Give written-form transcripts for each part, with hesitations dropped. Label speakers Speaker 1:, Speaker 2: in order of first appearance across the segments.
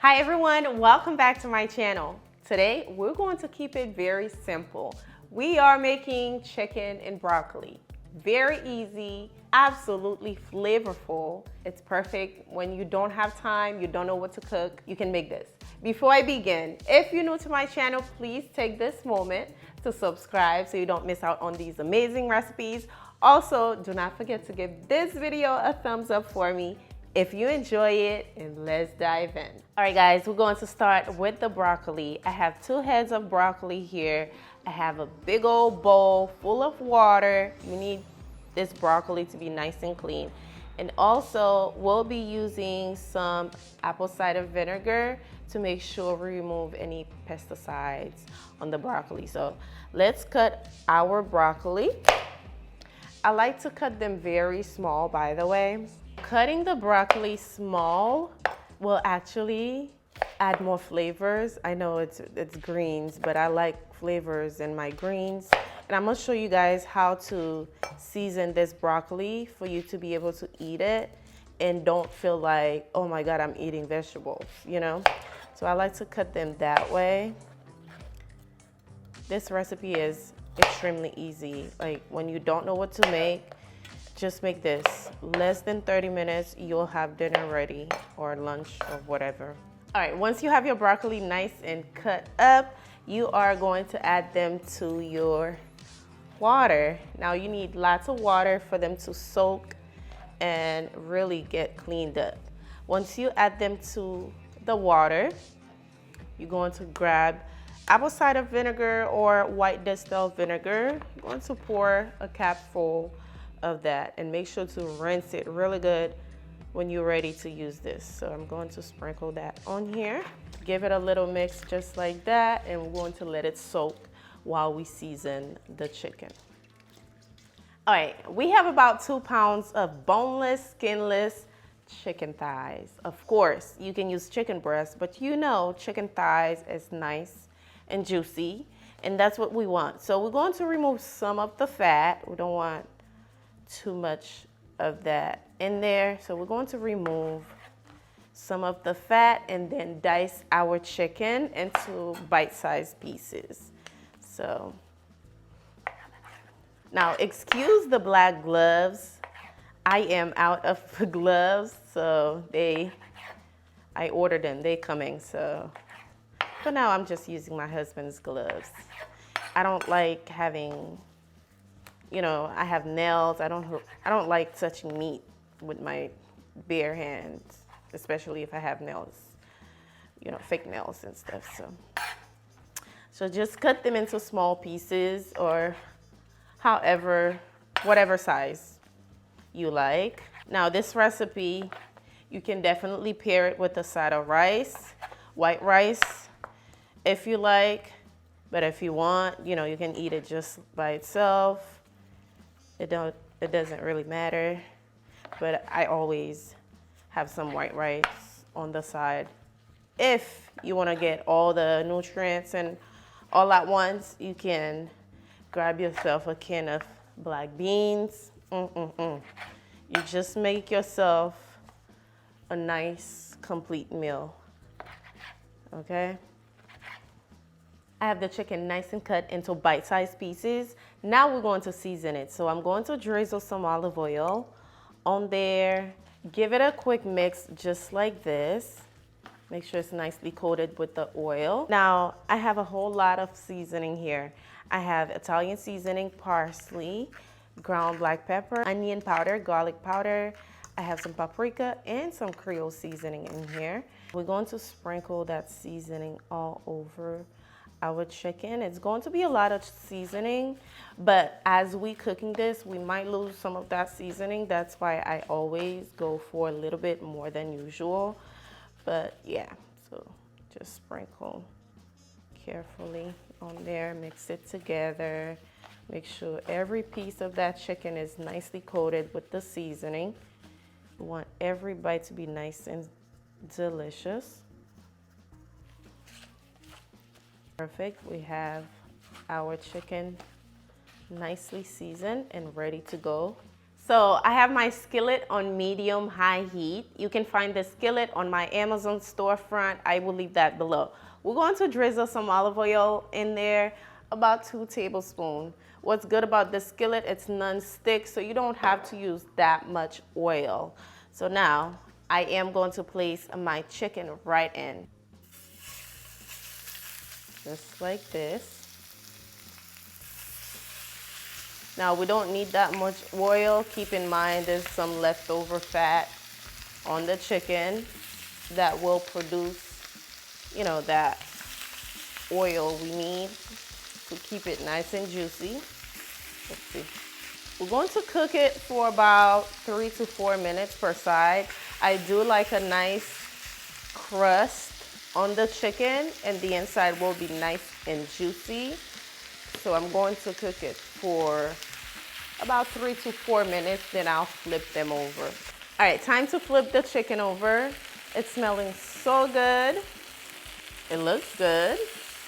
Speaker 1: Hi everyone, welcome back to my channel. Today we're going to keep it very simple. We are making chicken and broccoli. Very easy, absolutely flavorful. It's perfect when you don't have time, you don't know what to cook, you can make this. Before I begin, if you're new to my channel, please take this moment to subscribe so you don't miss out on these amazing recipes. Also, do not forget to give this video a thumbs up for me if you enjoy it, and let's dive in. All right guys, we're going to start with the broccoli. I have 2 heads of broccoli here. I have a big old bowl full of water. You need this broccoli to be nice and clean. And also, we'll be using some apple cider vinegar to make sure we remove any pesticides on the broccoli. So let's cut our broccoli. I like to cut them very small, by the way. Cutting the broccoli small will actually add more flavors. I know it's greens, but I like flavors in my greens. And I'm gonna show you guys how to season this broccoli for you to be able to eat it and don't feel like, oh my God, I'm eating vegetables, you know? So I like to cut them that way. This recipe is extremely easy. Like when you don't know what to make, just make this. Less than 30 minutes, you'll have dinner ready or lunch or whatever. All right, once you have your broccoli nice and cut up, you are going to add them to your water. Now you need lots of water for them to soak and really get cleaned up. Once you add them to the water, you're going to grab apple cider vinegar or white distilled vinegar. You're going to pour a capful of that and make sure to rinse it really good when you're ready to use this. So I'm going to sprinkle that on here. Give it a little mix just like that, and we're going to let it soak while we season the chicken. All right, we have about 2 pounds of boneless, skinless chicken thighs. Of course, you can use chicken breast, but you know chicken thighs is nice and juicy, and that's what we want. So we're going to remove some of the fat. We don't want too much of that in there. So we're going to remove some of the fat and then dice our chicken into bite-sized pieces. So now excuse the black gloves. I am out of gloves, so I ordered them, they coming. So for now I'm just using my husband's gloves. I don't like having, you know, I have nails. I don't like touching meat with my bare hands, especially if I have nails, you know, fake nails and stuff. So just cut them into small pieces or whatever size you like. Now this recipe, you can definitely pair it with a side of rice, white rice, if you like. But if you want, you know, you can eat it just by itself. It doesn't really matter, but I always have some white rice on the side. If you want to get all the nutrients and all at once, you can grab yourself a can of black beans. You just make yourself a nice, complete meal, okay? I have the chicken nice and cut into bite-sized pieces. Now we're going to season it. So I'm going to drizzle some olive oil on there. Give it a quick mix just like this. Make sure it's nicely coated with the oil. Now I have a whole lot of seasoning here. I have Italian seasoning, parsley, ground black pepper, onion powder, garlic powder. I have some paprika and some creole seasoning in here. We're going to sprinkle that seasoning all over our chicken. It's going to be a lot of seasoning, but as we cooking this, we might lose some of that seasoning. That's why I always go for a little bit more than usual. But yeah, so just sprinkle carefully on there, mix it together. Make sure every piece of that chicken is nicely coated with the seasoning. You want every bite to be nice and delicious. Perfect. We have our chicken nicely seasoned and ready to go. So I have my skillet on medium-high heat. You can find the skillet on my Amazon storefront. I will leave that below. We're going to drizzle some olive oil in there, about 2 tablespoons. What's good about the skillet, it's non-stick, so you don't have to use that much oil. So now I am going to place my chicken right in. Just like this. Now we don't need that much oil. Keep in mind there's some leftover fat on the chicken that will produce, you know, that oil we need to keep it nice and juicy. Let's see. We're going to cook it for about 3 to 4 minutes per side. I do like a nice crust on the chicken, and the inside will be nice and juicy. So I'm going to cook it for about 3 to 4 minutes, then I'll flip them over. All right, time to flip the chicken over. It's smelling so good. It looks good.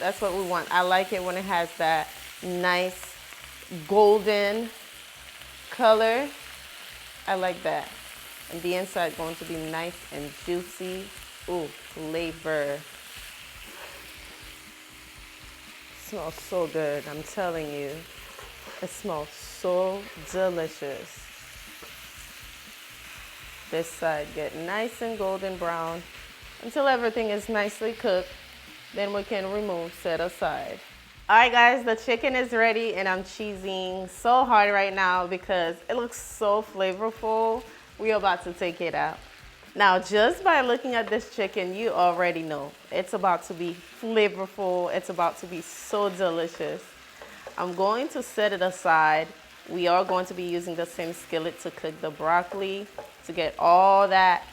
Speaker 1: That's what we want. I like it when it has that nice golden color. I like that. And the inside going to be nice and juicy. Ooh, flavor. Smells so good, I'm telling you. It smells so delicious. This side get nice and golden brown until everything is nicely cooked. Then we can remove, set aside. All right guys, the chicken is ready and I'm cheesing so hard right now because it looks so flavorful. We're about to take it out. Now, just by looking at this chicken, you already know it's about to be flavorful. It's about to be so delicious. I'm going to set it aside. We are going to be using the same skillet to cook the broccoli to get all that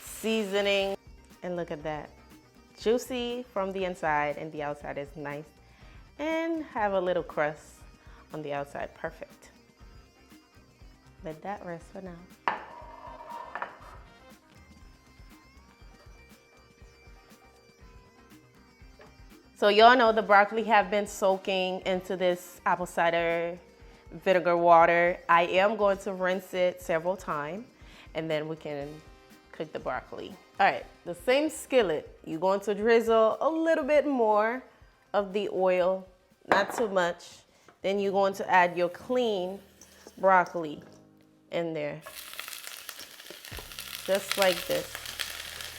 Speaker 1: seasoning. And look at that. Juicy from the inside and the outside is nice. And have a little crust on the outside. Perfect. Let that rest for now. So y'all know the broccoli have been soaking into this apple cider vinegar water. I am going to rinse it several times and then we can cook the broccoli. All right, the same skillet, you're going to drizzle a little bit more of the oil, not too much. Then you're going to add your clean broccoli in there, just like this.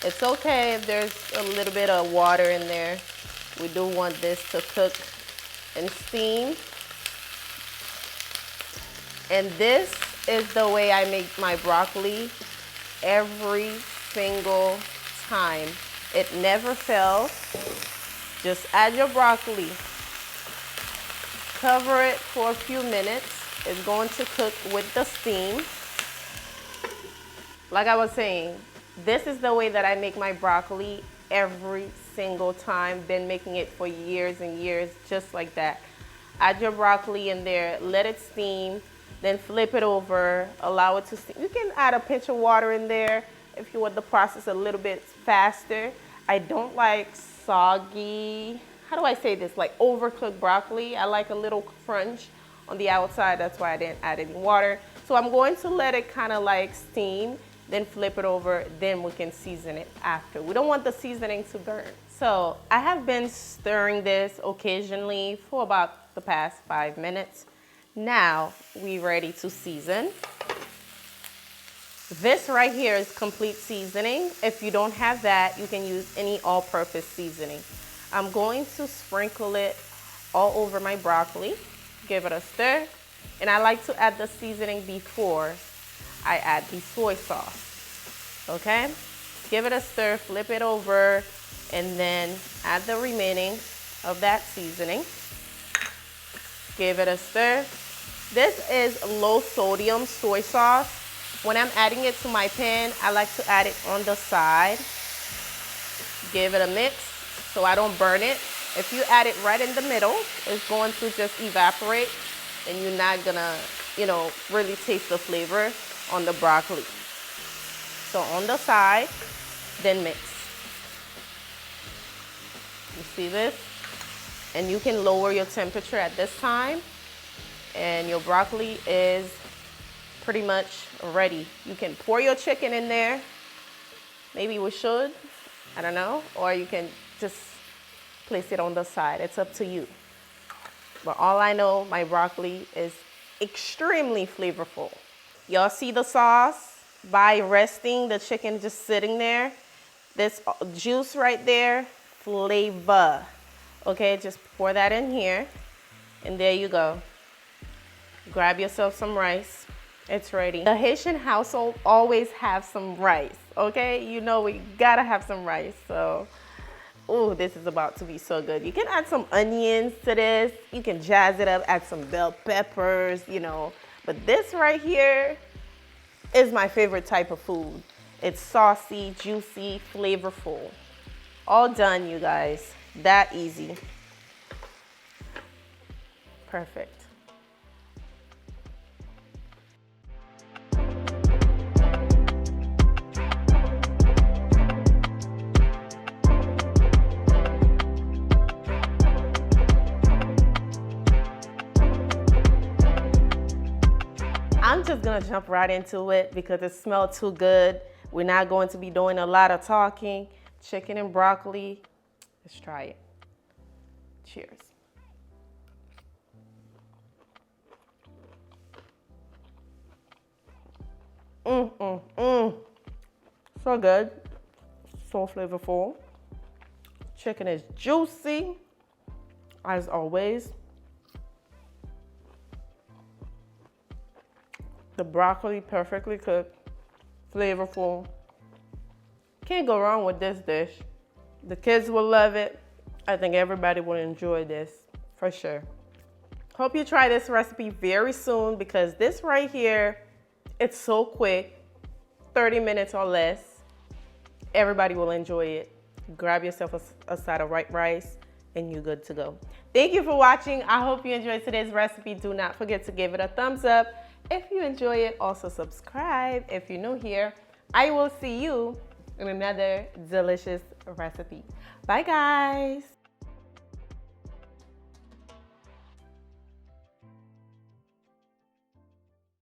Speaker 1: It's okay if there's a little bit of water in there. We do want this to cook and steam. And this is the way I make my broccoli every single time. It never fails. Just add your broccoli. Cover it for a few minutes. It's going to cook with the steam. Like I was saying, this is the way that I make my broccoli every single time. Been making it for years and years, just like that. Add your broccoli in there, let it steam, then flip it over, allow it to steam. You can add a pinch of water in there if you want the process a little bit faster. I don't like soggy, how do I say this, like overcooked broccoli. I like a little crunch on the outside. That's why I didn't add any water. So I'm going to let it kind of like steam, then flip it over, then we can season it after. We don't want the seasoning to burn. So I have been stirring this occasionally for about the past 5 minutes. Now we're ready to season. This right here is complete seasoning. If you don't have that, you can use any all-purpose seasoning. I'm going to sprinkle it all over my broccoli, give it a stir, and I like to add the seasoning before I add the soy sauce, okay? Give it a stir, flip it over, and then add the remaining of that seasoning. Give it a stir. This is low sodium soy sauce. When I'm adding it to my pan, I like to add it on the side. Give it a mix so I don't burn it. If you add it right in the middle, it's going to just evaporate and you're not gonna, you know, really taste the flavor on the broccoli. So on the side, then mix. You see this? And you can lower your temperature at this time. And your broccoli is pretty much ready. You can pour your chicken in there. Maybe we should, I don't know. Or you can just place it on the side. It's up to you. But all I know, my broccoli is extremely flavorful. Y'all see the sauce? By resting, the chicken just sitting there. This juice right there, flavor. Okay, just pour that in here. And there you go. Grab yourself some rice. It's ready. The Haitian household always have some rice, okay? You know we gotta have some rice, so. Ooh, this is about to be so good. You can add some onions to this. You can jazz it up, add some bell peppers, you know. But this right here is my favorite type of food. It's saucy, juicy, flavorful. All done, you guys. That easy. Perfect. I'm just gonna jump right into it because it smells too good. We're not going to be doing a lot of talking. Chicken and broccoli. Let's try it. Cheers. So good. So flavorful. Chicken is juicy, as always. The broccoli perfectly cooked, flavorful. Can't go wrong with this dish. The kids will love it. I think everybody will enjoy this, for sure. Hope you try this recipe very soon because this right here, it's so quick, 30 minutes or less. Everybody will enjoy it. Grab yourself a side of white rice and you're good to go. Thank you for watching. I hope you enjoyed today's recipe. Do not forget to give it a thumbs up. If you enjoy it, also subscribe. If you're new here, I will see you in another delicious recipe. Bye, guys.